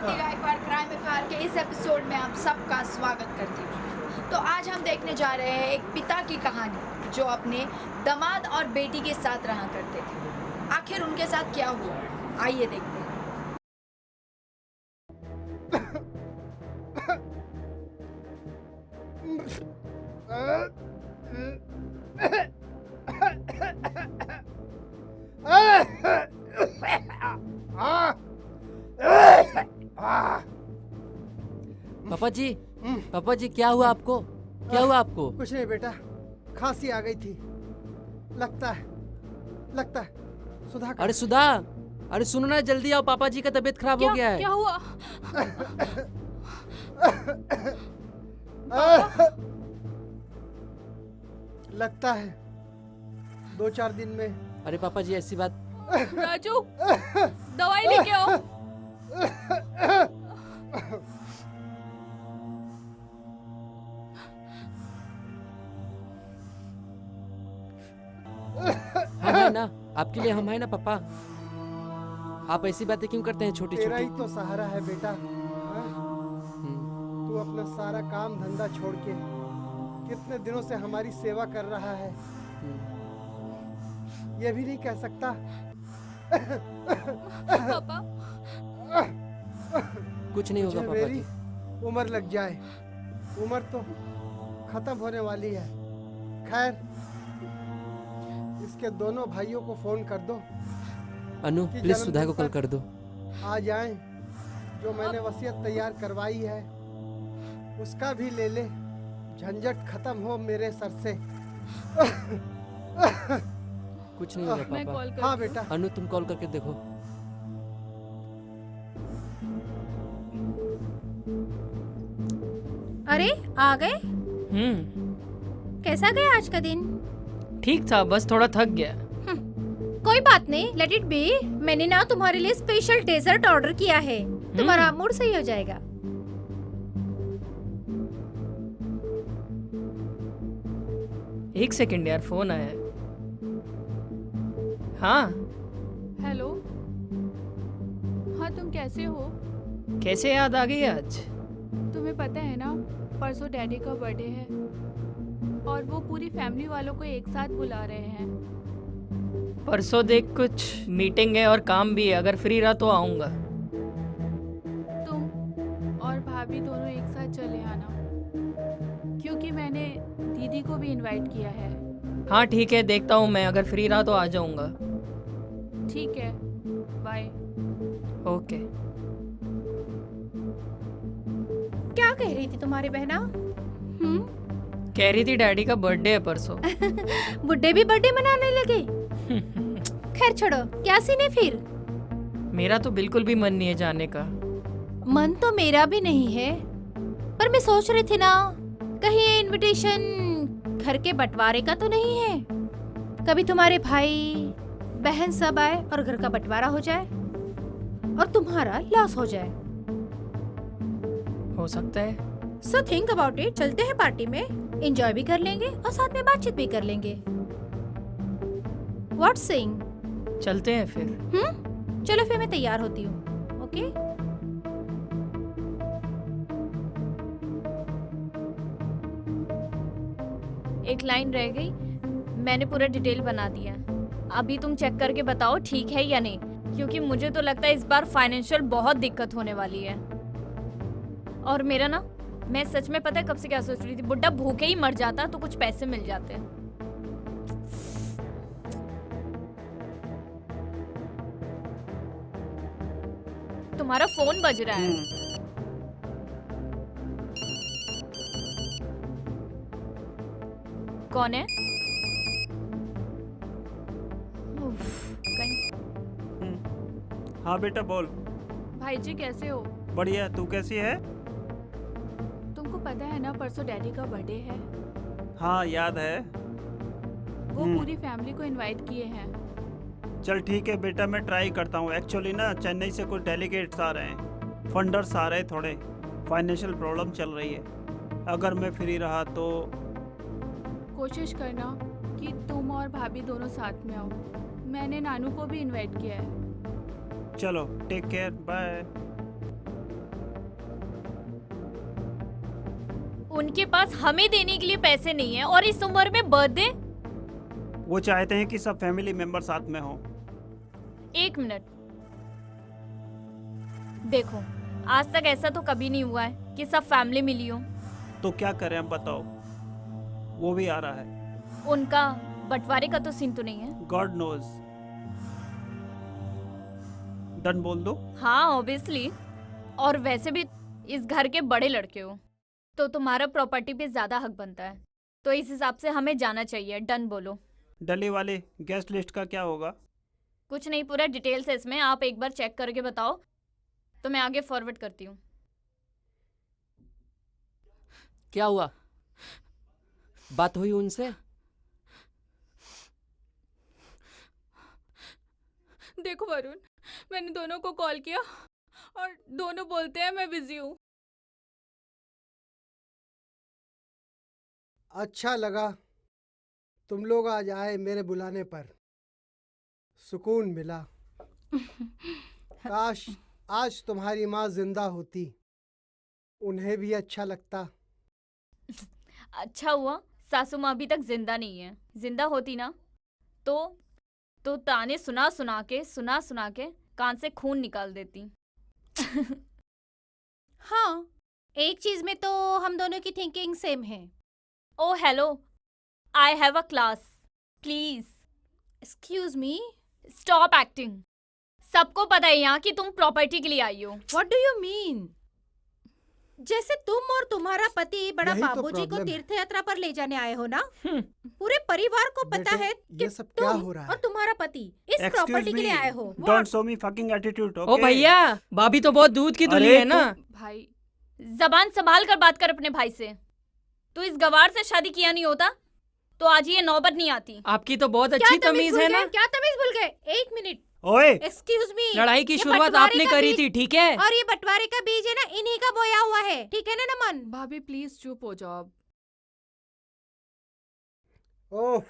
शांति Gaekwad crime FIR के इस episode में आप सबका स्वागत करती हूँ। तो आज हम देखने जा रहे हैं एक पिता की कहानी जो अपने दामाद और बेटी के साथ रहा करते थे। आखिर उनके साथ क्या हुआ, आइए देखते हैं। पापा जी क्या हुआ आपको? क्या हुआ आपको? कुछ नहीं बेटा, खांसी आ गई थी। लगता है सुधा का। अरे सुधा, अरे सुनो ना, जल्दी आओ, पापा जी का तबीयत खराब हो गया है। क्या हुआ? लगता है 2-4 दिन में। अरे पापा जी ऐसी बात। राजू, दवाई लेके आओ। हम है ना, आपके लिए हम है ना पापा। आप ऐसी बातें क्यों करते हैं छोटी तेरा छोटी? ही तो सहारा है बेटा। हाँ? तू अपना सारा काम धंधा छोड़ के कितने दिनों से हमारी सेवा कर रहा है, ये भी नहीं कह सकता। पापा, कुछ नहीं होगा मुझे पापा मेरी जी। उम्र लग जाए, उम्र तो खत्म होने वाली है। खैर, इसके दोनों भाइयों को फोन कर दो अनु कि प्लीज जन्मदिन सुधा को कॉल पर कर दो। आ जाएं। जो मैंने वसीयत तैयार करवाई है उसका भी ले ले, झंझट खत्म हो मेरे सर से। कुछ नहीं होगा मैं पापा। कॉल कर हाँ बेटा। अनु तुम कॉल करके देखो। अरे आ गए? कैसा गया आज का दिन? ठीक था, बस थोड़ा थक गया। कोई बात नहीं, लेट इट बी। मैंने ना तुम्हारे लिए स्पेशल डेजर्ट ऑर्डर किया है, तुम्हारा मूड सही हो जाएगा। एक सेकंड यार, फोन आया है। हाँ हेलो। हाँ, तुम कैसे हो? कैसे याद आ गई आज? तुम्हें पता है ना, परसों डैडी का बर्थडे है और वो पूरी फैमिली वालों को एक साथ बुला रहे हैं। परसों देख, कुछ मीटिंग है और काम भी है, अगर फ्री रहा तो आऊँगा। तुम और भाभी दोनों एक साथ चले आना, क्योंकि मैंने दीदी को भी इनवाइट किया है। हाँ ठीक है, देखता हूँ मैं, अगर फ्री रहा तो आ जाऊँगा। ठीक है, बाय। ओके। क्या कह रही थी तुम्हारी बहना? कह रही थी डैडी का बर्थडे है परसों। बुड्ढे भी बर्थडे मनाने लगे? खैर छोड़ो, क्या सीन है फिर? मेरा तो बिल्कुल भी मन नहीं है जाने का। मन तो मेरा भी नहीं है, पर मैं सोच रही थी ना, कहीं ये इनविटेशन घर के बंटवारे का तो नहीं है? कभी तुम्हारे भाई बहन सब आए और घर का बंटवारा हो जाए और तुम्हारा लॉस हो जाए। हो सकता है। So think about it. चलते हैं पार्टी में, एंजॉय भी कर लेंगे और साथ में बातचीत भी कर लेंगे। What saying? चलते हैं फिर। चलो फिर मैं तैयार होती हूँ। ओके? एक लाइन रह गई, मैंने पूरा डिटेल बना दिया। अभी तुम चेक करके बताओ ठीक है या नहीं, क्योंकि मुझे तो लगता है इस बार फाइनेंशियल बहुत दिक्कत होने वाली है। और मेरा ना, मैं सच में पता है कब से क्या सोच रही थी, बुड्ढा भूखे ही मर जाता तो कुछ पैसे मिल जाते। तुम्हारा फोन बज रहा है। कौन है? उफ, कहीं। हाँ बेटा बोल। भाई जी कैसे हो? बढ़िया, तू कैसी है? तुमको पता है ना, परसों डैडी का बर्थडे है। हाँ याद है। वो पूरी फैमिली को इनवाइट किए हैं। चल ठीक है बेटा, मैं ट्राई करता हूँ। एक्चुअली ना चेन्नई से कुछ डेलीगेट्स आ रहे हैं, फंडर्स आ रहे हैं, थोड़े फाइनेंशियल प्रॉब्लम चल रही है। अगर मैं फ्री रहा तो कोशिश करना कि तुम और भाभी दोनों साथ में आओ। मैंने नानू को भी इनवाइट किया है। चलो टेक केयर, बाय। उनके पास हमें देने के लिए पैसे नहीं है और इस उम्र में बर्थडे। वो चाहते हैं कि सब फैमिली मेंबर साथ में हो। एक मिनट, देखो आज तक ऐसा तो कभी नहीं हुआ है कि सब फैमिली मिली हो। तो क्या करें अब बताओ, वो भी आ रहा है। उनका बंटवारे का तो सीन तो नहीं है। God knows. डन बोल दो। हाँ ऑब्वियसली, और वैसे भी इस घर के बड़े लड़के हो तो तुम्हारा प्रॉपर्टी पे ज्यादा हक बनता है, तो इस हिसाब से हमें जाना चाहिए। डन बोलो। दिल्ली वाले गेस्ट लिस्ट का क्या होगा? कुछ नहीं, पूरा डिटेल्स है इसमें, आप एक बार चेक करके बताओ तो मैं आगे फॉरवर्ड करती हूँ। क्या हुआ? बात हुई उनसे? देखो वरुण, मैंने दोनों को कॉल किया और दोनों बोलते हैं मैं बिजी हूँ। अच्छा लगा तुम लोग आज आए मेरे बुलाने पर, सुकून मिला। काश आज तुम्हारी माँ जिंदा होती, उन्हें भी अच्छा लगता। अच्छा हुआ सासू माँ अभी तक जिंदा नहीं है, जिंदा होती ना तो ताने सुना सुना के कान से खून निकाल देती। हाँ, एक चीज में तो हम दोनों की थिंकिंग सेम है। Oh hello, I have a class, please excuse me, stop acting. सबको पता है यहाँ कि तुम प्रॉपर्टी के लिए आई हो। What do you mean? जैसे तुम और तुम्हारा पति बड़ा यही तो बाबूजी को प्रॉब्लम है। तीर्थ यात्रा पर ले जाने आए हो ना? पूरे परिवार को पता बेटे, है कि ये सब क्या तुम हो रहा है? और तुम्हारा पति इस प्रॉपर्टी के लिए आए हो। Don't show me fucking attitude. ओ भैया, भाभी तो बहुत दूध की दुल्हन अरे है ना। भाई जबान संभाल कर बात कर अपने भाई से। तू इस गवार से शादी किया नहीं होता तो आज ये नौबत नहीं आती। आपकी तो बहुत क्या अच्छी तमीज तमीज भूल है गए? ना। क्या तमीज भूल गए? एक मिनट, ओए एक्सक्यूज मी। लड़ाई की ये शुरुआत बंटवारे आपने का करी बीज- थी, ठीक है? और ये बंटवारे का बीज है ना, इन्हीं का बोया हुआ है, ठीक है ना नमन? भाभी प्लीज चुप हो जाओ अब। ओह,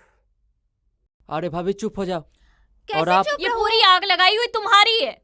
अरे भाभी चुप हो जाओ। कैसे और आप- चुप ये रहो? पूरी आग लगाई हुई तुम्हारी है,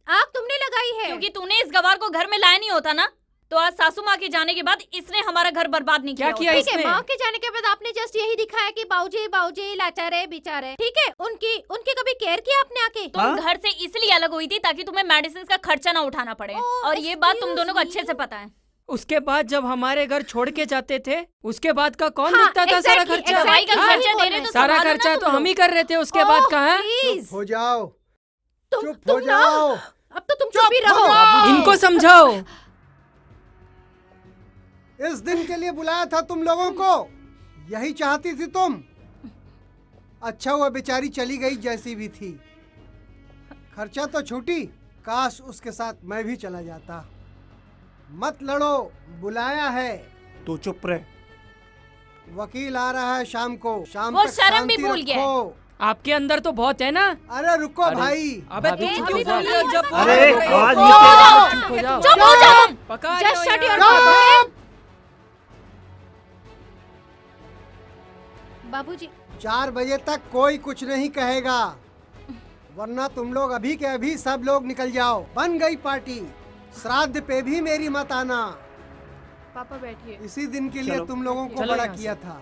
आग तुमने लगाई है। क्योंकि तूने इस गवार को घर में लाया नहीं होता ना तो आज सासू माँ के जाने के बाद इसने हमारा घर बर्बाद नहीं क्या किया किया होता। ठीक है, इसने? माँ के जाने के बाद आपने जस्ट यही दिखाया कि बाबूजी लाचार है, बेचारे है। ठीक है, उनकी कभी केयर किया आपने आके? तुम हाँ? घर से इसलिए अलग हुई थी ताकि तुम्हें मेडिसिन का खर्चा ना उठाना पड़े, ओह, और ये बात तुम excuse दोनों को me। अच्छे से पता है। उसके बाद जब हमारे घर छोड़ के जाते थे, उसके बाद का कौन हाँ, दिखता था सारा exactly, खर्चा? दवाई का exactly, खर्चा यही दे बोल रहे रहे तो सारा संभालो ना खर्चा तुम तो लोग। हम ही कर रहे थे, उसके बाद का है? प्लीज, चुप हो जाओ, चुप हो तुम ना, जाओ। अब तो तुम चुप ही रहो। इनको समझाओ। इस दिन के लिए बुलाया था तुम लोगों को, यही चाहती थी तुम। अच्छा हुआ बेचारी चली गई जैसी भी थी, खर्चा तो छूटी। काश उसके साथ मैं भी चला जाता। मत लड़ो, बुलाया है। तू चुप रहे। वकील आ रहा है शाम को, शाम वो तक शर्म भी शांति भूल गया है। रखो। आपके अंदर तो बहुत है ना। अरे रुको अरे, भाई, अबे भाभी, तुम चुप क्यों हो जाओ। बोल रहे हो? जब बोल अरे, रहे हो? आज चुप हो जाओ, चुप चुप हो जाओ। चुप हो जाओ तुम। पका रहे Just हो shut your यार। mouth, चुप! बाबूजी 4 बजे तक कोई कुछ नहीं कहेगा, वरना तुम लोग अभी के अभी सब लोग निकल जाओ। बन गई पार्टी, श्राद्ध पे भी मेरी मत आना। पापा बैठिए। इसी दिन के लिए चलो। तुम लोगों को चलो बड़ा यहाँ से। किया था।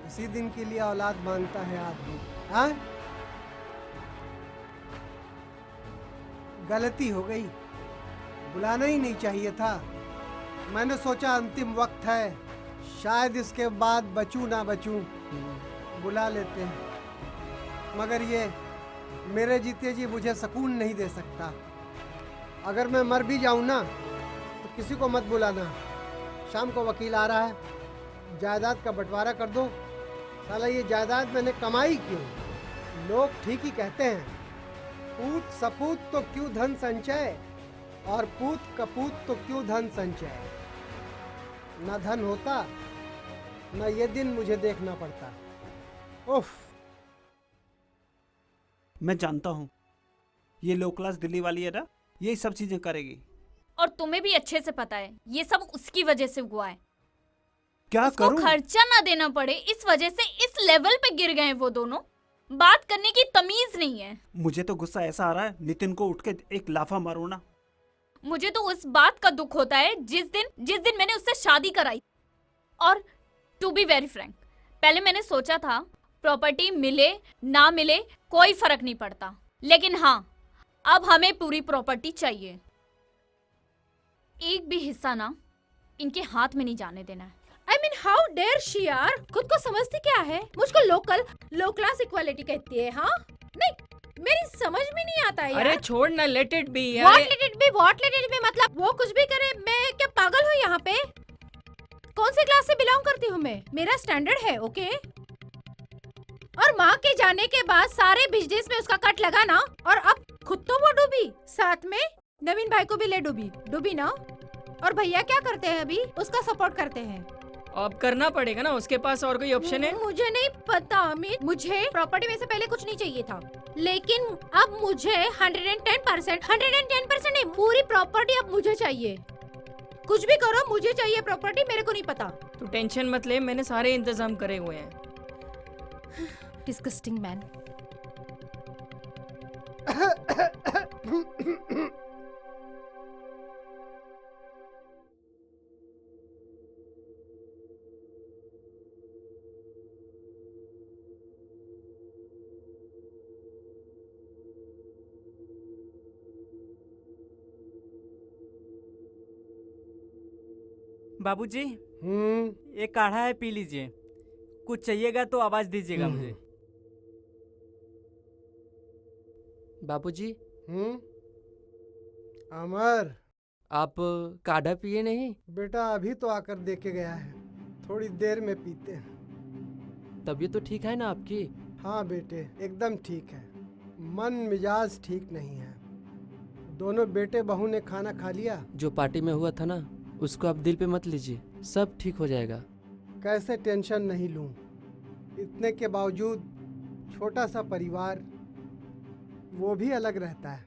इसी दिन के लिए औलाद मांगता है आदमी। हाँ? गलती हो गई, बुलाना ही नहीं चाहिए था। मैंने सोचा अंतिम वक्त है, शायद इसके बाद बचूं ना बचूं, बुला लेते हैं। मगर ये मेरे जीते जी मुझे सुकून नहीं दे सकता। अगर मैं मर भी जाऊं ना तो किसी को मत बुलाना। शाम को वकील आ रहा है, जायदाद का बंटवारा कर दो। साला ये जायदाद मैंने कमाई क्यों? लोग ठीक ही कहते हैं, पूत सपूत तो क्यों धन संचय, और पूत कपूत तो क्यों धन संचय। न धन होता न ये दिन मुझे देखना पड़ता। उफ, मैं जानता हूँ ये लो क्लास दिल्ली वाली है ना, यही सब चीजें करेगी। और तुम्हें भी अच्छे से पता है ये सब उसकी वजह से हुआ है। क्या उसको करूं? खर्चा ना देना पड़े इस वजह से इस लेवल पे गिर गए वो दोनों। बात करने की तमीज नहीं है। मुझे तो गुस्सा ऐसा आ रहा है, नितिन को उठ के एक लाफा मारूं ना। मुझे तो उस बात का दुख होता है जिस दिन मैंने उससे शादी कराई। और टू बी वेरी फ्रैंक, पहले मैंने सोचा था प्रॉपर्टी मिले ना मिले कोई फर्क नहीं पड़ता, लेकिन हाँ, अब हमें पूरी प्रॉपर्टी चाहिए। एक भी हिस्सा ना इनके हाथ में नहीं जाने देना है। I mean, how dare she यार, खुद को समझती क्या है? मुझको लो क्लास इक्वालिटी कहती है, हाँ? नहीं, मेरी समझ में नहीं आता यार। अरे छोड़ ना, लेट इट बी What यार। let it be मतलब वो कुछ भी करे, मैं क्या पागल हूँ यहाँ पे? कौन सी क्लास से बिलोंग करती हूँ मैं? मेरा स्टैंडर्ड है, ओके? और माँ के जाने के बाद सारे बिजनेस में उसका कट लगा ना, और अब खुद तो वो डूबी, साथ में नवीन भाई को भी ले डूबी ना। और भैया क्या करते हैं अभी? उसका सपोर्ट करते हैं। अब करना पड़ेगा ना, उसके पास और कोई ऑप्शन है? मुझे नहीं पता अमित, मुझे प्रॉपर्टी में से पहले कुछ नहीं चाहिए था, लेकिन अब मुझे 110% नहीं, पूरी प्रॉपर्टी अब मुझे चाहिए। कुछ भी करो, मुझे चाहिए प्रॉपर्टी, मेरे को नहीं पता। तू टेंशन मत ले, मैंने सारे इंतजाम करे हुए हैं। Disgusting man. बाबूजी, हम्म। एक काढ़ा है, पी लीजिए। कुछ चाहिएगा तो आवाज दीजिएगा मुझे। बाबूजी, अमर, आप काढ़ा पिए नहीं? बेटा अभी तो आकर दे के गया है, थोड़ी देर में पीते हैं। तबीयत तो ठीक है ना आपकी? हाँ बेटे, एकदम ठीक है। मन मिजाज ठीक नहीं है। दोनों बेटे बहू ने खाना खा लिया। जो पार्टी में हुआ था ना, उसको आप दिल पे मत लीजिए, सब ठीक हो जाएगा। कैसे टेंशन नहीं लूं? इतने के बावजूद छोटा सा परिवार, वो भी अलग रहता है।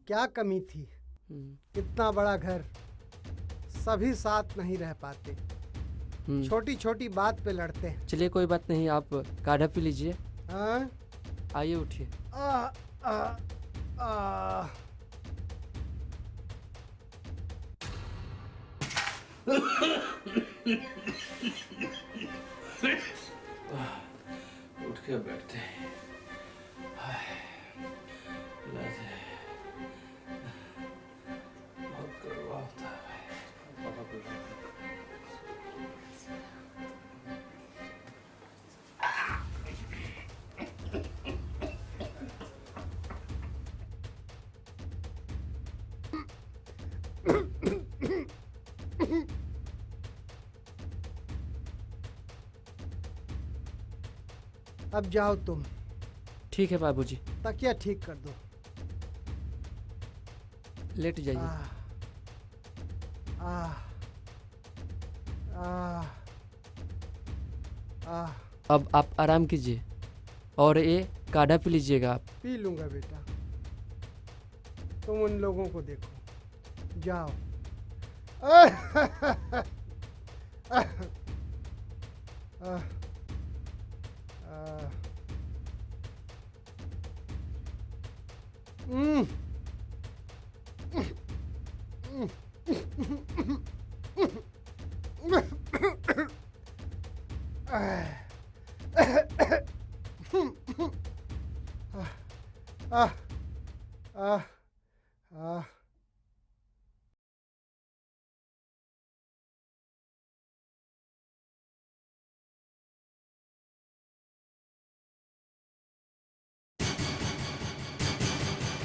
क्या कमी थी? इतना बड़ा घर, सभी साथ नहीं रह पाते, छोटी छोटी बात पे लड़ते हैं। चलिए कोई बात नहीं, आप काढ़ा पी लीजिए। हाँ? आइए उठिए। आ, आ, आ, उठ के बैठते हैं। बहुत कड़वा होता है भाई। अब जाओ तुम, ठीक है बाबूजी, तकिया ठीक कर दो। लेट जाइए। आ, आ, आ, अब आप आराम कीजिए और ये काढ़ा पी लीजिएगा आप। पी लूंगा बेटा, तुम उन लोगों को देखो, जाओ।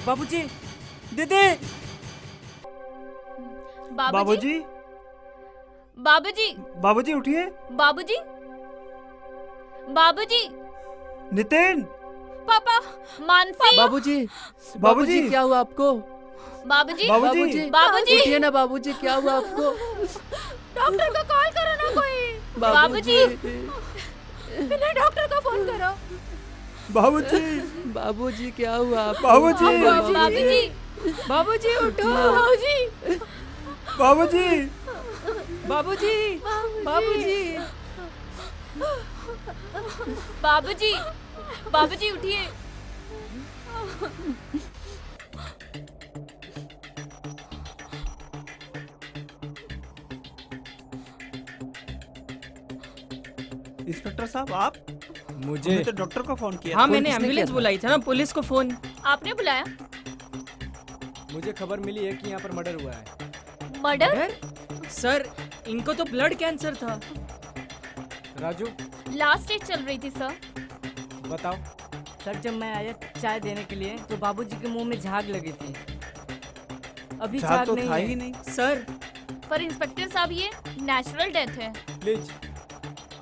बाबूजी, दीदी। बाबूजी, बाबूजी, बाबूजी उठिए। बाबूजी, बाबूजी, नितिन, पापा, मानसी, बाबूजी, बाबूजी, क्या हुआ आपको? बाबूजी, बाबूजी, बाबूजी, उठिए ना बाबूजी, क्या हुआ आपको? डॉक्टर को कॉल करो ना कोई। बाबूजी, बिना डॉक्टर को फोन करो। बाबूजी, बाबूजी क्या हुआ आपको? बाबूजी, बाबूजी, बाबूजी उठो। बाबूजी, बाबूजी, बाबूजी, बाबूजी, बाबूजी, बाबूजी उठिए। इंस्पेक्टर साहब आप मुझे हमने तो डॉक्टर को फोन किया। हाँ फोन मैंने किसने एम्बुलेंस किया था? बुलाई था ना, पुलिस को फोन। आपने बुलाया? मुझे खबर मिली है कि यहाँ पर मर्डर हुआ है। मर्डर? सर इनको तो ब्लड कैंसर था। राजू लास्ट स्टेज चल रही थी सर। बताओ। सर जब मैं आया चाय देने के लिए तो बाबूजी के मुंह में झाग लगी थी। अभी झाग झाग तो नहीं था है। ही नहीं। सर पर इंस्पेक्टर साहब ये नेचुरल डेथ है। प्लीज,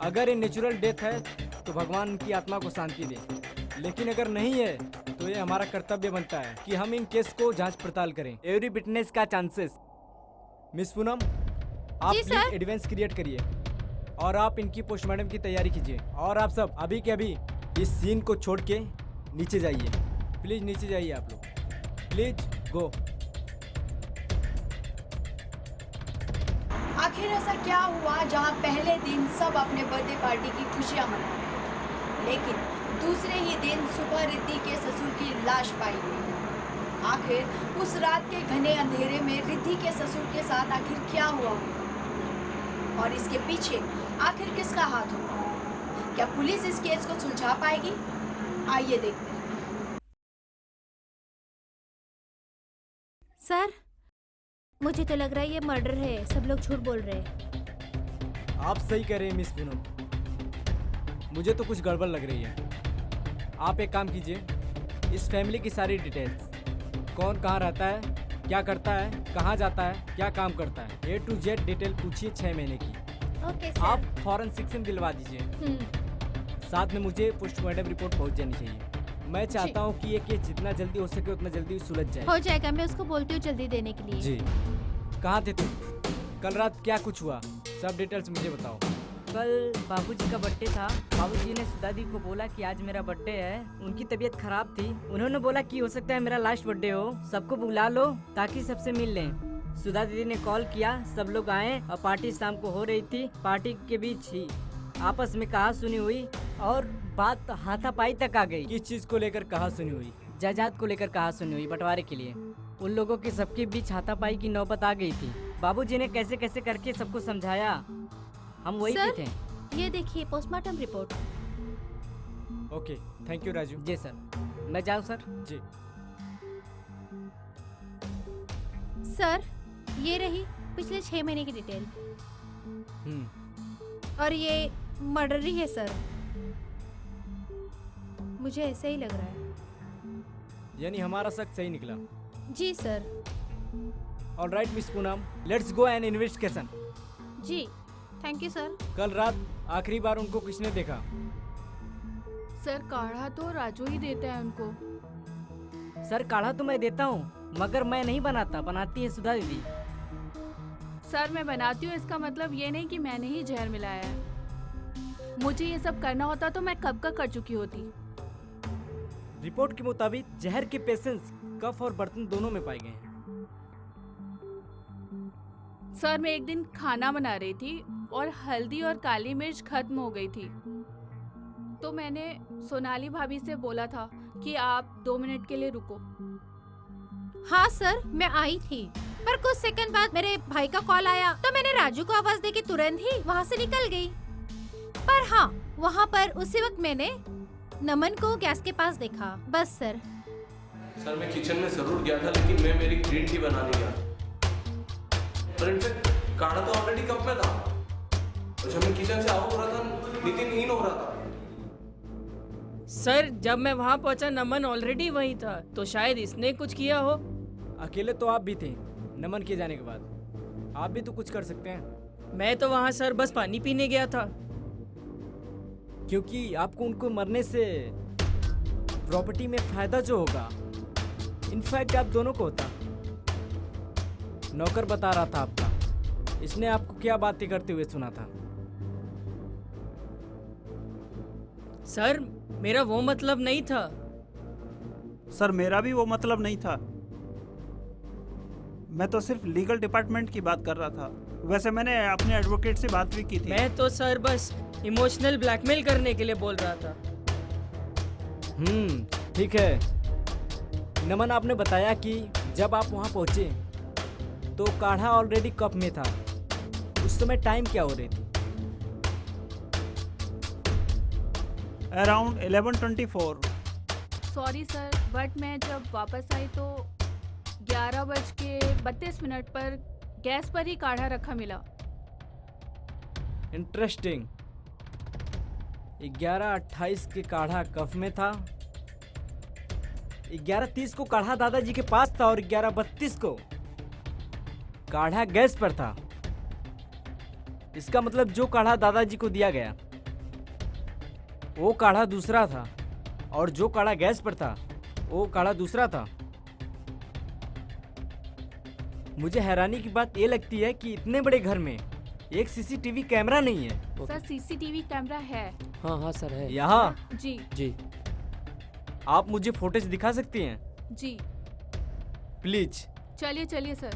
अगर ये नेचुरल डेथ है तो भगवान उनकी आत्मा को शांति दे, लेकिन अगर नहीं है तो ये हमारा कर्तव्य बनता है कि हम इन केस को जांच पड़ताल करें। एवरी विटनेस का चांसेस। मिस पूनम, आप जी, प्लीज सर। एविडेंस क्रिएट करिए और आप इनकी पोस्टमार्टम की तैयारी कीजिए। और आप सब अभी के अभी इस सीन को छोड़ के नीचे जाइए। प्लीज नीचे जाइए आप लोग। Please go. आखिर ऐसा क्या हुआ जहां पहले दिन सब अपने बर्थडे पार्टी की खुशियां मना रहे थे, लेकिन दूसरे ही दिन सुबह रिद्धि के ससुर की लाश पाई गई। आखिर उस रात के घने अंधेरे में रिद्धि के ससुर के साथ आखिर क्या हुआ होगा और इसके पीछे आखिर किसका हाथ होगा? क्या पुलिस इस केस को सुलझा पाएगी? आइए देखते हैं। सर मुझे तो लग रहा है ये मर्डर है, सब लोग झूठ बोल रहे हैं। आप सही कह रहे हैं मिस पूनम, मुझे तो कुछ गड़बड़ लग रही है। आप एक काम कीजिए, इस फैमिली की सारी डिटेल्स, कौन कहाँ रहता है, क्या करता है, कहाँ जाता है, क्या काम करता है, A to Z डिटेल पूछिए 6 महीने की। ओके आप सर। फॉरेंसिक से दिलवा दीजिए। हम्म, साथ में मुझे पोस्टमार्टम रिपोर्ट पहुंच जानी चाहिए। मैं चाहता हूं कि ये केस जितना जल्दी हो सके उतना जल्दी सुलझ जाए। हो जाएगा, मैं उसको बोलती हूँ जल्दी देने के लिए। जी। कहाँ थे तुम? कल रात क्या कुछ हुआ? सब डिटेल्स मुझे बताओ। कल बाबूजी का बर्थडे था। बाबूजी ने सुधा दी को बोला कि आज मेरा बर्थडे है। उनकी तबीयत खराब थी। उन्होंने बोला कि हो सकता है मेरा लास्ट बर्थडे हो, सबको बुला लो ताकि सबसे मिल लें। सुधा दीदी ने कॉल किया, सब लोग आए और पार्टी शाम को हो रही थी। पार्टी के बीच ही आपस में कहा सुनी हुई और बात हाथापाई तक आ गई। किस चीज को लेकर कहा सुनी हुई? जायदाद को लेकर कहा सुनी हुई, बंटवारे के लिए। उन लोगों के सबके बीच हाथापाई की नौबत आ गई थी। बाबूजी ने कैसे कैसे करके सबको समझाया। हम वही पे सर? थे। ये देखिए postmortem report. Okay, thank you Raju. जी सर। मैं जाऊँ सर? जी। सर ये रही पिछले 6 महीने की डिटेल और ये मर्डर ही है सर। मुझे ऐसे ही लग रहा है। यानी हमारा शक सही निकला। जी sir. Alright miss Poonam, let's go an investigation. जी थैंक यू सर। कल रात आखिरी बार उनको किसने देखा? सर काढ़ा तो राजू ही देता है उनको। सर काढ़ा तो मैं देता हूँ मगर मैं नहीं बनाता, बनाती है सुधा दीदी। सर मैं बनाती हूँ इसका मतलब ये नहीं कि मैंने ही जहर मिलाया है। मुझे ये सब करना होता तो मैं कब का कर चुकी होती। रिपोर्ट के मुताबिक जहर के पेशेंट्स कफ और बर्तन दोनों में पाए गए हैं। सर मैं एक दिन खाना बना रही थी और हल्दी और काली मिर्च खत्म हो गई थी, तो मैंने सोनाली भाभी से बोला था कि आप 2 मिनट के लिए रुको। हाँ सर मैं आई थी, पर कुछ सेकंड बाद मेरे भाई का कॉल आया तो मैंने राजू को आवाज देके तुरंत ही वहाँ से निकल गई। पर हाँ वहाँ पर उसी वक्त मैंने नमन को गैस के पास देखा, बस सर। सर मैं किचन में जरूर गया था, लेकिन मैं मेरी ग्रीन टी बनाने गया। पर इनफैक्ट काढ़ा तो ऑलरेडी कप में था। और जब मैं किचन से आउट हो रहा था, नितिन इन हो रहा था। सर जब मैं वहाँ पहुँचा नमन ऑलरेडी वहीं था, तो शायद इसने कुछ किया हो। अकेले तो आप भी थे नमन के जाने के बाद। आप भी तो कुछ कर सकते हैं। मैं तो वहाँ सर बस पानी पीने गया था। क्योंकि आपको उनको मरने से प्रॉपर्टी में फायदा जो होगा, इनफैक्ट आप दोनों को होता। नौकर बता रहा था आपका, इसने आपको क्या बातें करते हुए सुना था? सर मेरा वो मतलब नहीं था। सर मेरा भी वो मतलब नहीं था। मैं तो सिर्फ लीगल डिपार्टमेंट की बात कर रहा था। वैसे मैंने अपने एडवोकेट से बात भी की थी। मैं तो सर बस इमोशनल ब्लैकमेल करने के लिए बोल रहा था। ठीक है। नमन, आपने बताया कि जब आप वहाँ पहुँचे तो काढ़ा ऑलरेडी कप में था। उस समय टाइम क्या हो रही थी? अराउंड 11:24। सॉरी सर, बट मैं जब वापस आई तो 11:32 पर गैस पर ही काढ़ा रखा मिला। इंटरेस्टिंग। 11:28 के काढ़ा कप में था, 11:30 को काढ़ा दादाजी के पास था और 11:32 को काढ़ा गैस पर था। इसका मतलब जो काढ़ा दादाजी को दिया गया वो काढ़ा दूसरा था और जो काढ़ा गैस पर था वो काढ़ा दूसरा था। मुझे हैरानी की बात ये लगती है कि इतने बड़े घर में एक सीसीटीवी कैमरा नहीं है। सर सीसीटीवी कैमरा है। हाँ हाँ सर है। यहाँ? जी जी। आप मुझे फुटेज दिखा सकती हैं? जी प्लीज। चलिए चलिए सर,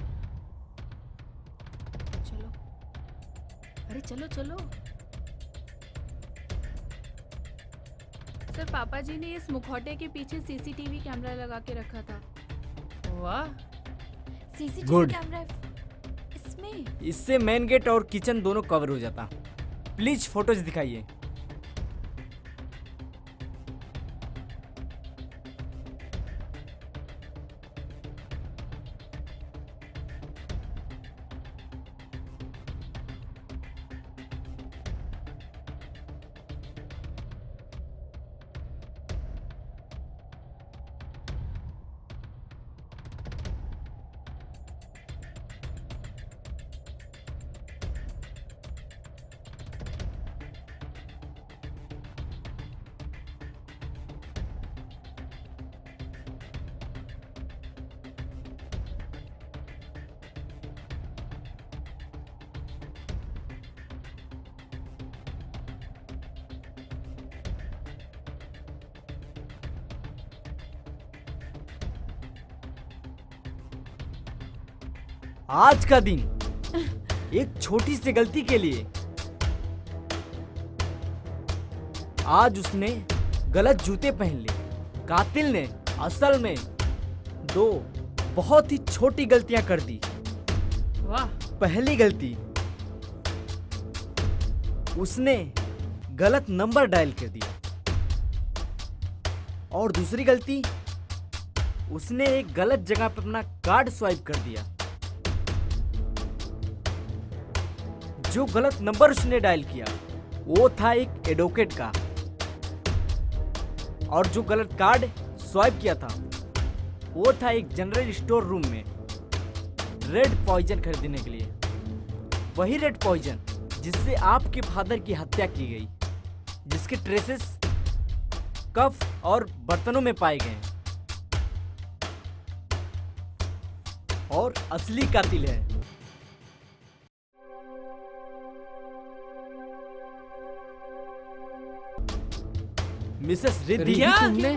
चलो। अरे चलो चलो। सर पापा जी ने इस मुखौटे के पीछे सीसीटीवी कैमरा लगा के रखा था। वाह, सीसीटीवी Good. कैमरा इसमें। इससे मेन गेट और किचन दोनों कवर हो जाता। प्लीज फोटोज दिखाइए। आज का दिन एक छोटी सी गलती के लिए आज उसने गलत जूते पहन लिए। कातिल ने असल में दो बहुत ही छोटी गलतियां कर दी। वाह, पहली गलती, उसने गलत नंबर डायल कर दिया और दूसरी गलती, उसने एक गलत जगह पर अपना कार्ड स्वाइप कर दिया। जो गलत नंबर उसने डायल किया वो था एक एडवोकेट का और जो गलत कार्ड स्वाइप किया था वो था एक जनरल स्टोर रूम में रेड पॉइजन खरीदने के लिए। वही रेड पॉइजन जिससे आपके फादर की हत्या की गई, जिसके ट्रेसेस कफ और बर्तनों में पाए गए और असली कातिल है मिसेस रिद्धि। रिद्धि तुमने?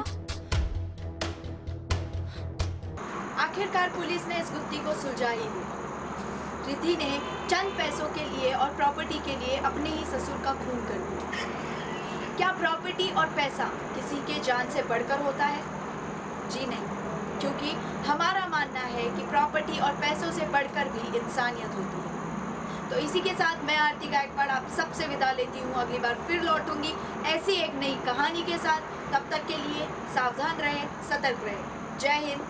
आखिरकार पुलिस ने इस गुत्थी को सुलझा ही ली। रिद्धि ने चंद पैसों के लिए और प्रॉपर्टी के लिए अपने ही ससुर का खून कर दिया। क्या प्रॉपर्टी और पैसा किसी के जान से बढ़कर होता है? जी नहीं, क्योंकि हमारा मानना है कि प्रॉपर्टी और पैसों से बढ़कर भी इंसानियत होती है। तो इसी के साथ मैं आरती गायकवाड़ आप सबसे विदा लेती हूँ। अगली बार फिर लौटूंगी ऐसी एक नई कहानी के साथ। तब तक के लिए सावधान रहें, सतर्क रहें। जय हिंद,